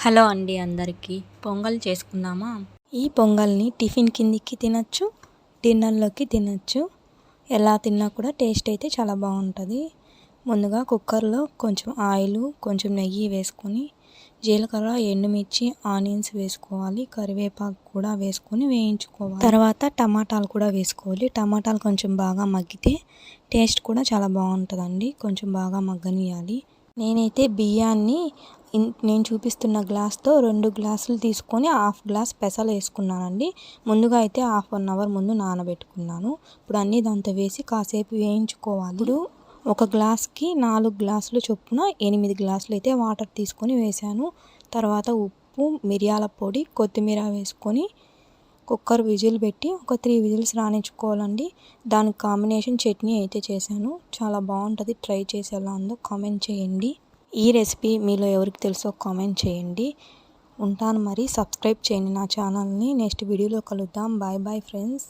Hello అండి అందరికీ పొంగల్ చేసుకుందామా. ఈ పొంగల్ని టిఫిన్ కిందికి తినచ్చు, డిన్నర్లోకి తినచ్చు. ఎలా తిన్నా కూడా టేస్ట్ అయితే చాలా బాగుంటుంది. ముందుగా కుక్కర్లో కొంచెం ఆయిల్, కొంచెం నెయ్యి వేసుకొని జీలకర్ర, ఎండుమిర్చి, ఆనియన్స్ వేసుకోవాలి. కరివేపాకు కూడా వేసుకొని వేయించుకోవాలి. తర్వాత టమాటాలు కూడా వేసుకోవాలి. టమాటాలు కొంచెం బాగా మగ్గితే టేస్ట్ కూడా చాలా బాగుంటుందండి. కొంచెం బాగా మగ్గనియాలి. నేనైతే బియ్యాన్ని నేను చూపిస్తున్న గ్లాస్తో 2 గ్లాసులు తీసుకొని హాఫ్ గ్లాస్ పెసలు వేసుకున్నానండి. ముందుగా అయితే హాఫ్ అన్ అవర్ ముందు నానబెట్టుకున్నాను. ఇప్పుడు అన్నీ దాంతో వేసి కాసేపు వేయించుకోవాలి. ఇప్పుడు ఒక గ్లాస్కి 4 గ్లాసులు చొప్పున 8 గ్లాసులు అయితే వాటర్ తీసుకొని వేసాను. తర్వాత ఉప్పు, మిరియాల పొడి, కొత్తిమీర వేసుకొని కుక్కర్ విజిల్ పెట్టి ఒక 3 విజిల్స్ రానిచ్చుకోవాలండి. దానికి కాంబినేషన్ చట్నీ అయితే చేశాను. చాలా బాగుంటుంది. ట్రై చేసి ఎలా ఉందో కామెంట్ చేయండి. ఈ రెసిపీ మీలో ఎవరికి తెలుసో కామెంట్ చేయండి. ఉంటాను మరి. సబ్స్క్రైబ్ చేయండి నా ఛానల్ని. నెక్స్ట్ వీడియోలో కలుద్దాం. Bye bye friends.